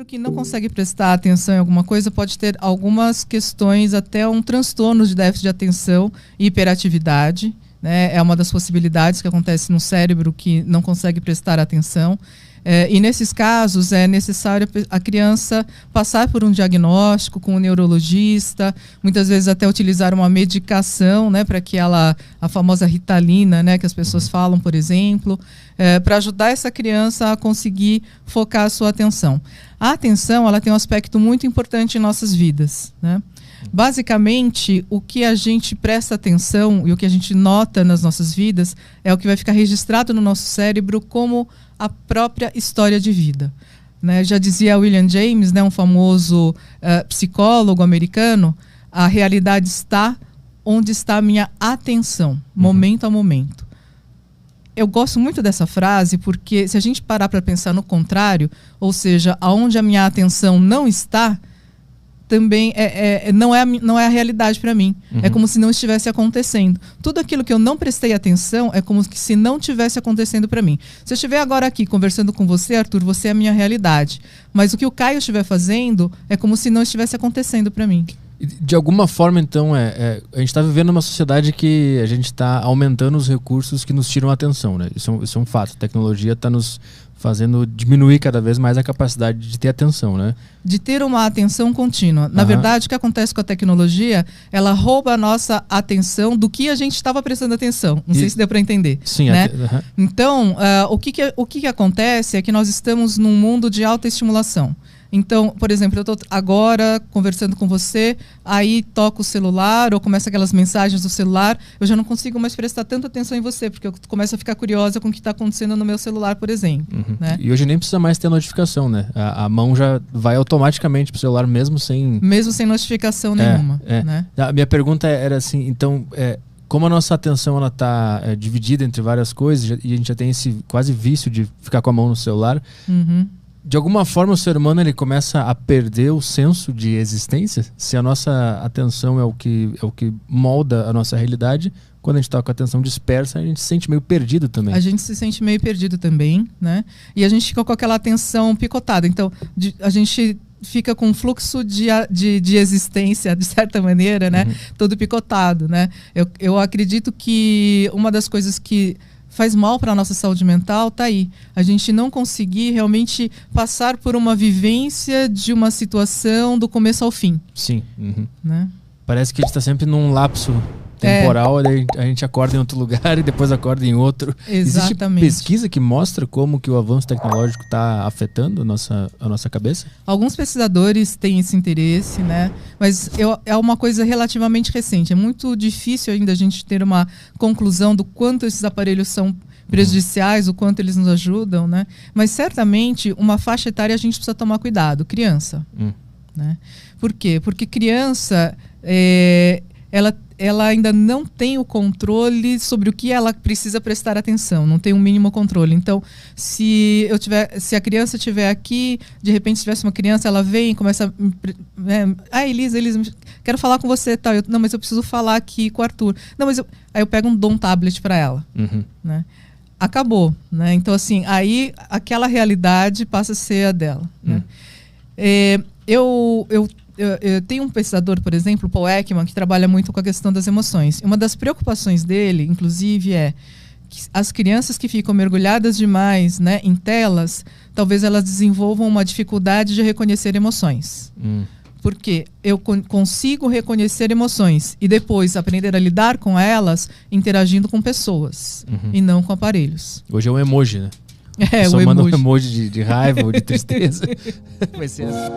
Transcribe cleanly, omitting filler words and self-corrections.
que não consegue prestar atenção em alguma coisa pode ter algumas questões, até um transtorno de déficit de atenção e hiperatividade, né? É uma das possibilidades que acontece no cérebro que não consegue prestar atenção. E nesses casos é necessário a criança passar por um diagnóstico com um neurologista, muitas vezes até utilizar uma medicação, né, para que a famosa Ritalina, né, que as pessoas falam, por exemplo, para ajudar essa criança a conseguir focar a sua atenção. A atenção, ela tem um aspecto muito importante em nossas vidas, né? Basicamente, o que a gente presta atenção e o que a gente nota nas nossas vidas é o que vai ficar registrado no nosso cérebro como a própria história de vida, né? Já dizia William James, né, um famoso psicólogo americano, a realidade está onde está a minha atenção, momento a momento. Eu gosto muito dessa frase porque se a gente parar para pensar no contrário, ou seja, aonde a minha atenção não está, também não é a realidade para mim. É como se não estivesse acontecendo. Tudo aquilo que eu não prestei atenção é como se não tivesse acontecendo para mim. Se eu estiver agora aqui conversando com você, Arthur, você é a minha realidade. Mas o que o Caio estiver fazendo é como se não estivesse acontecendo para mim. De alguma forma, então, a gente está vivendo numa sociedade que a gente está aumentando os recursos que nos tiram a atenção, né? Isso é um fato. A tecnologia está nos fazendo diminuir cada vez mais a capacidade de ter atenção, né? De ter uma atenção contínua. Na verdade, o que acontece com a tecnologia, ela rouba a nossa atenção do que a gente estava prestando atenção. Não sei se deu para entender. Sim. Né? Então, o que acontece é que nós estamos num mundo de alta estimulação. Então, por exemplo, eu estou agora conversando com você, aí toco o celular ou começa aquelas mensagens do celular, eu já não consigo mais prestar tanta atenção em você, porque eu começo a ficar curiosa com o que está acontecendo no meu celular, por exemplo. Né? E hoje nem precisa mais ter notificação, né? A mão já vai automaticamente para o celular mesmo sem notificação nenhuma. Né? A minha pergunta era assim, então... como a nossa atenção ela está dividida entre várias coisas e a gente já tem esse quase vício de ficar com a mão no celular... De alguma forma o ser humano ele começa a perder o senso de existência? Se a nossa atenção é o que molda a nossa realidade, quando a gente está com a atenção dispersa, a gente se sente meio perdido também. A gente se sente meio perdido também, né? E a gente fica com aquela atenção picotada. Então, a gente fica com um fluxo de existência, de certa maneira, né? Todo picotado, né? Eu acredito que uma das coisas que faz mal para a nossa saúde mental tá aí. A gente não conseguir realmente passar por uma vivência de uma situação do começo ao fim. Sim. Né? Parece que a gente está sempre num lapso temporal, daí a gente acorda em outro lugar e depois acorda em outro. Exatamente. Existe pesquisa que mostra como que o avanço tecnológico está afetando a nossa cabeça? Alguns pesquisadores têm esse interesse, né? Mas é uma coisa relativamente recente. É muito difícil ainda a gente ter uma conclusão do quanto esses aparelhos são prejudiciais, o quanto eles nos ajudam, né? Mas certamente uma faixa etária a gente precisa tomar cuidado. Criança. Né? Por quê? Porque criança, ela ainda não tem o controle sobre o que ela precisa prestar atenção, não tem um mínimo controle. Então, se a criança estiver aqui, de repente se tivesse uma criança, ela vem e começa Elisa, quero falar com você, tal. Não, mas eu preciso falar aqui com o Arthur. Não, mas aí eu pego dou um tablet para ela. Né? Acabou, né? Então, assim, aí aquela realidade passa a ser a dela. Né? Eu tenho um pesquisador, por exemplo, Paul Ekman, que trabalha muito com a questão das emoções. Uma das preocupações dele, inclusive, é que as crianças que ficam mergulhadas demais, né, em telas, talvez elas desenvolvam uma dificuldade de reconhecer emoções. Porque eu consigo reconhecer emoções e depois aprender a lidar com elas interagindo com pessoas e não com aparelhos. Hoje é um emoji, né? Só manda um emoji de raiva ou de tristeza. Vai ser assim.